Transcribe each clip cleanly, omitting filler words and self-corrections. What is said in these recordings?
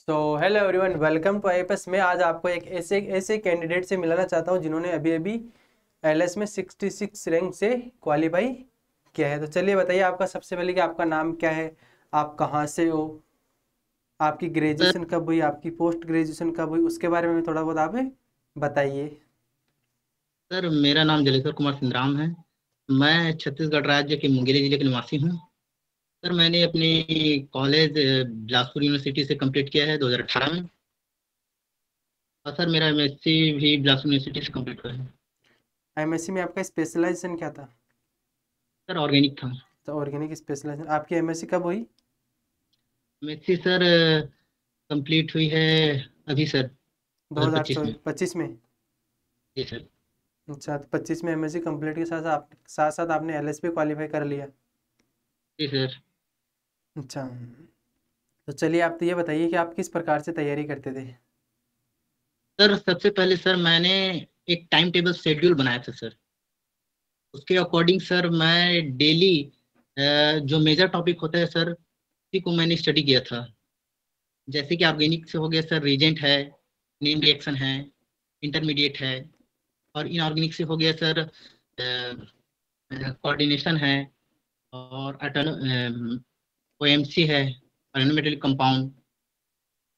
Hello everyone, welcome to IFS. मैं आज आपको एक ऐसे ऐसे कैंडिडेट से मिलाना चाहता हूं जिन्होंने अभी अभी एलएस में 66 रैंक से क्वालिफाई किया है। तो चलिए बताइए, आपका सबसे पहले कि आपका नाम क्या है, आप कहाँ से हो, आपकी सर ग्रेजुएशन कब हुई, आपकी पोस्ट ग्रेजुएशन कब हुई, उसके बारे में थोड़ा बहुत आप बताइए। सर मेरा नाम जलेश्वर कुमार सिंधराम है। मैं छत्तीसगढ़ राज्य के मुंगेली जिले का निवासी हूँ। सर मैंने अपनी कॉलेज बिलासपुर यूनिवर्सिटी से कंप्लीट किया है 2018 में। और सर मेरा एमएससी भी बिलासपुर यूनिवर्सिटी से कंप्लीट हुआ है। एमएससी में आपका स्पेशलाइजेशन क्या था? सर ऑर्गेनिक था। तो ऑर्गेनिक स्पेशलाइजेशन, आपकी एमएससी कब हुई? एमएससी सर कंप्लीट हुई है अभी सर, 2025 में। 2025 में? जी सर। अच्छा, तो 25 में एमएससी कंप्लीट के साथ साथ आपने एलएस भी क्वालिफाई कर लिया। जी सर। अच्छा, तो चलिए आप तो ये बताइए कि आप किस प्रकार से तैयारी करते थे? सर सबसे पहले सर मैंने एक टाइम टेबल शेड्यूल बनाया था सर। उसके अकॉर्डिंग सर मैं डेली जो मेजर टॉपिक होता है सर उसी को मैंने स्टडी किया था। जैसे कि ऑर्गेनिक से हो गया सर, रीजेंट है, नेम रिएक्शन है, इंटरमीडिएट है। और इनऑर्गेनिक से हो गया सर कोऑर्डिनेशन है, और ओएमसी है, ऑर्गेनोमेटेलिक कंपाउंड।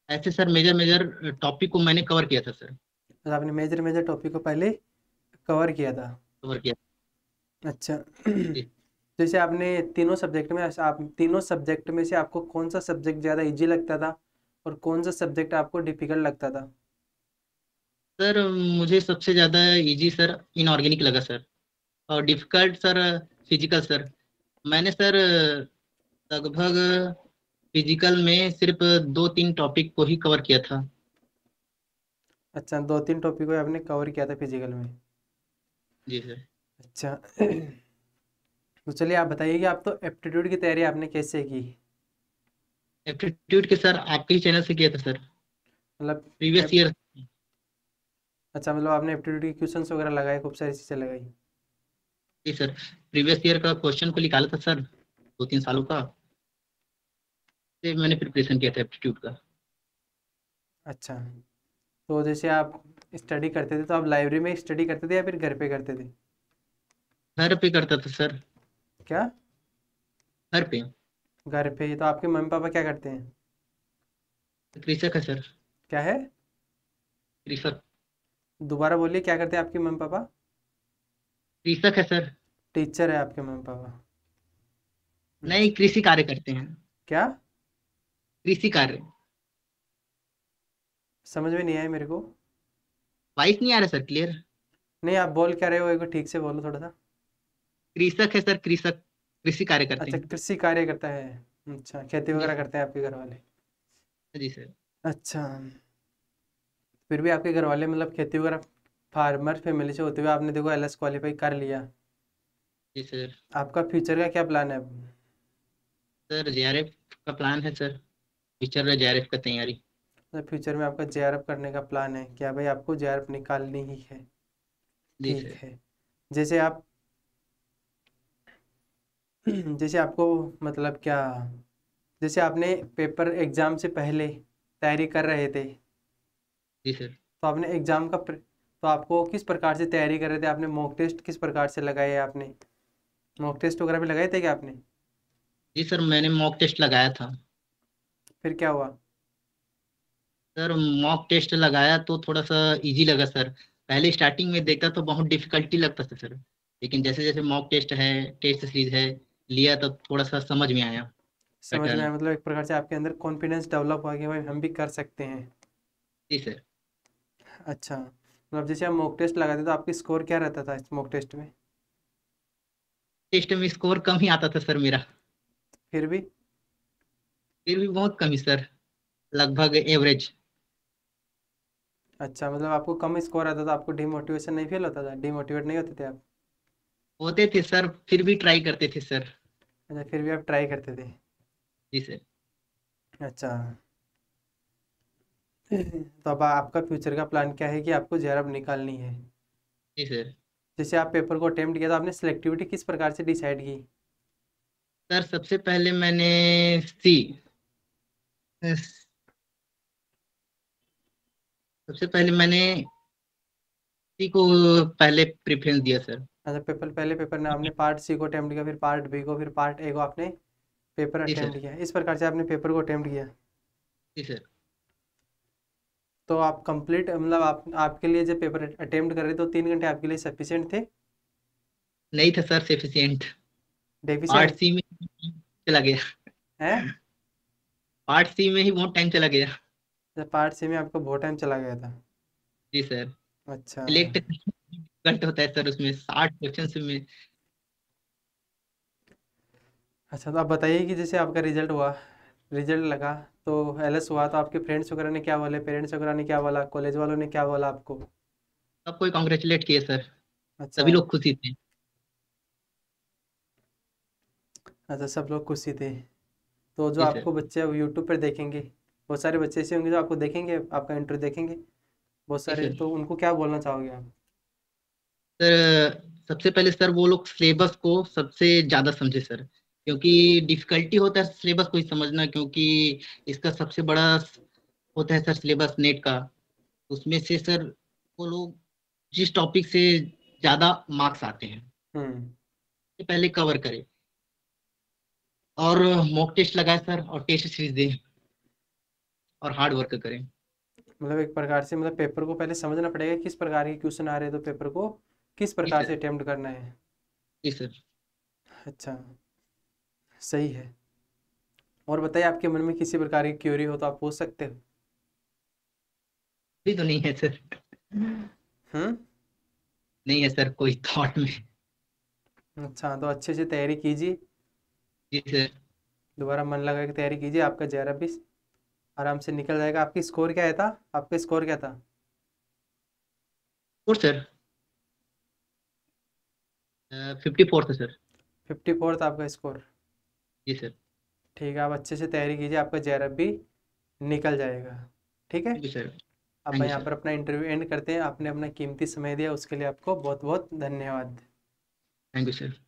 ऐसे सर मेजर मेजर टॉपिक को मैंने कवर किया था सर। तो आपने मेजर मेजर टॉपिक को पहले कवर किया था। कवर किया। अच्छा। जी जैसे आपने तीनों सब्जेक्ट में, आप तीनों सब्जेक्ट में से आपको कौन सा सब्जेक्ट ज़्यादा इजी लगता था और कौन सा सब्जेक्ट आपको डिफिकल्ट लगता था? सर, मुझे सबसे ज़्यादा इजी सर इनऑर्गेनिक लगा सर। और डिफिकल्ट सर फिजिकल सर। मैंने सर लगभग फिजिकल में सिर्फ 2-3 टॉपिक को ही कवर किया था। अच्छा, दो तीन टॉपिक को आपने कवर किया था फिजिकल में। जी सर। अच्छा। तो चलिए आप बताइए कि आप तो एप्टीट्यूड की तैयारी आपने कैसे की? एप्टीट्यूड के सर आपके ही चैनल से किया था सर, मतलब प्रीवियस एप, ईयर। अच्छा, मतलब आपने एप्टीट्यूड के क्वेश्चंस वगैरह लगाए, खूब सारी चीज़ें लगाई। जी सर, प्रीवियस ईयर का क्वेश्चन को निकाला था सर, 2-3 सालों का। से मैंने प्रिपरेशन किया था एप्टीट्यूड का। अच्छा, तो जैसे आप स्टडी करते थे तो आप लाइब्रेरी में स्टडी करते थे या फिर घर पे करते थे? घर पे करता था सर। क्या? घर पे। घर पे ही? तो आपके मम्मी पापा क्या करते हैं? कृषक है सर। क्या है? कृषक। दोबारा बोलिए, क्या करते हैं आपके मम्मी पापा? कृषक है सर। टीचर है आपके मम्मी पापा? नहीं, अच्छा। कृषि कार्य करते हैं। क्या? कृषि कार्य। समझ में नहीं आया मेरे को। वाइस नहीं आ रहा सर, क्लियर। नहीं, आप बोल क्या रहे हो, एक बार ठीक से बोलो थोड़ा सा। कृषक है सर, कृषक। कृषि कार्य करते अच्छा, हैं। कृषि कार्य करता है। अच्छा, खेती जी वगैरह सर। करते हैं आपके घर वाले? जी सर। अच्छा, फिर भी आपके घर वाले मतलब खेती वगैरह, फार्मर फैमिली से होते हुए आपने देखो एलएस क्वालिफाई कर लिया। जी सर। आपका फ्यूचर का क्या प्लान है अब? सर जेआरएफ का प्लान है सर। फ्यूचर में जेआरएफ का तैयारी। तो फ्यूचर में आपका जेआरएफ करने का प्लान है क्या भाई? आपको जेआरएफ निकालनी ही है? जी ठीक सर। है। जैसे आप जैसे आपको मतलब क्या, जैसे आपने पेपर एग्जाम से पहले तैयारी कर रहे थे, जी सर। तो आपने तो आपको किस प्रकार से तैयारी कर रहे थे? आपने मॉक टेस्ट किस प्रकार से लगाए? आपने मॉक टेस्ट वगैरह भी लगाए थे क्या आपने? जी सर, मैंने मॉक टेस्ट लगाया था। फिर क्या हुआ? सर मॉक टेस्ट लगाया तो थोड़ा सा इजी लगा सर। पहले स्टार्टिंग में देखा तो बहुत डिफिकल्टी लगता था सर। लेकिन जैसे जैसे मॉक टेस्ट है, टेस्ट सीरीज है, लिया तो थोड़ा सा समझ में आया समझ में आया, पैटर्न। मतलब एक प्रकार से आपके अंदर कॉन्फिडेंस डेवलप हुआ कि भाई हम भी कर सकते हैं। जी सर। अच्छा, मतलब जैसे आप मॉक टेस्ट लगाते तो आपकी स्कोर क्या रहता था इस मॉक टेस्ट में? टेस्ट में स्कोर कम ही आता था सर मेरा। फिर भी? फिर भी बहुत कम ही सर, लगभग एवरेज। अच्छा, मतलब आपको कम स्कोर आता था, आपको डिमोटिवेशन नहीं फील होता था, डिमोटिवेट नहीं होते थे आप? होते थे सर, फिर भी ट्राई करते थे सर। अच्छा, फिर भी आप ट्राई करते थे। जी सर। अच्छा। तो अब आपका फ्यूचर का प्लान क्या है कि आपको जेआरएफ निकालनी है? जी सर। जैसे आप पेपर को अटेम्प्ट किया तो आपने सिलेक्टिविटी किस प्रकार से डिसाइड की? सर सबसे पहले मैंने सी सबसे पहले मैंने सी को पहले प्रेफरेंस दिया सर। अच्छा, पहले पेपर ने आपने पार्ट सी को अटेम्प्ट किया, फिर पार्ट बी को, फिर पार्ट ए को आपने पेपर जी अटेम्प्ट सर। किया, इस प्रकार से आपने पेपर को अटेम्प्ट किया। जी सर। तो आप कंप्लीट मतलब आप आपके लिए जब पेपर अटेम्प्ट कर रहे थे तो 3 घंटे आपके लिए सफिशिएंट थे? नहीं था सर सफिशिएंट। पार्ट डेफिशिएंट सी में चला गया। है? पार्ट सी में ही बहुत टाइम चला गया। जब पार्ट सी में आपको बहुत टाइम चला गया था? जी सर। अच्छा। सिलेक्ट डिफिकल्ट होता है सर, उसमें 60 क्वेश्चन में। अच्छा, तो आप बताइए कि जैसे आपका रिजल्ट हुआ, रिजल्ट लगा, तो एलएस हुआ, तो आपके फ्रेंड्स वगैरह ने क्या बोले, पेरेंट्स वगैरह ने क्या बोला, कॉलेज वालों ने क्या बोला आपको? सबको कॉन्ग्रेचुलेट किए सर। अच्छा। सभी लोग खुशी थे। अच्छा, सब लोग खुशी थे। तो जो जी सर। आपको बच्चे अब यूट्यूब पर देखेंगे, बहुत सारे बच्चे ऐसे होंगे जो आपको देखेंगे, आपका इंटरव्यू देखेंगे बहुत जी सारे, सर। तो उनको क्या बोलना चाहोगे आप? सर सबसे पहले सर वो लोग सिलेबस को सबसे ज्यादा समझे सर, क्योंकि डिफिकल्टी होता है सिलेबस को ही समझना, क्योंकि इसका सबसे बड़ा होता है सर सिलेबस नेट का। उसमें से सर वो लोग जिस टॉपिक से ज्यादा मार्क्स आते हैं हम्म। ये पहले कवर करें, और मॉक टेस्ट लगाए सर, और टेस्ट सीरीज दें, और हार्ड वर्क करें। मतलब एक प्रकार से मतलब पेपर को पहले समझना पड़ेगा किस प्रकार के क्वेश्चन आ रहे हैं, तो पेपर को किस जी प्रकार से सर। अटेम्प्ट करना है। जी सर। अच्छा, सही है। और बताइए, आपके मन में किसी प्रकार की क्यूरी हो तो आप पूछ सकते हो। अभी तो नहीं है सर। हम्म। नहीं है सर कोई थॉट में। अच्छा, तो अच्छे से तैयारी कीजिए, जी सर। दोबारा मन लगा के तैयारी कीजिए, आपका JRF भी आराम से निकल जाएगा। आपकी स्कोर क्या है था? आपका स्कोर क्या था? और सर 54 था सर। 54 था आपका स्कोर? जी सर। ठीक है, आप अच्छे से तैयारी कीजिए, आपका JRF भी निकल जाएगा। ठीक है। Thank you sir. अब थैंक मैं यू यहाँ सर। पर अपना इंटरव्यू एंड करते हैं। आपने अपना कीमती समय दिया उसके लिए आपको बहुत बहुत धन्यवाद। Thank you sir.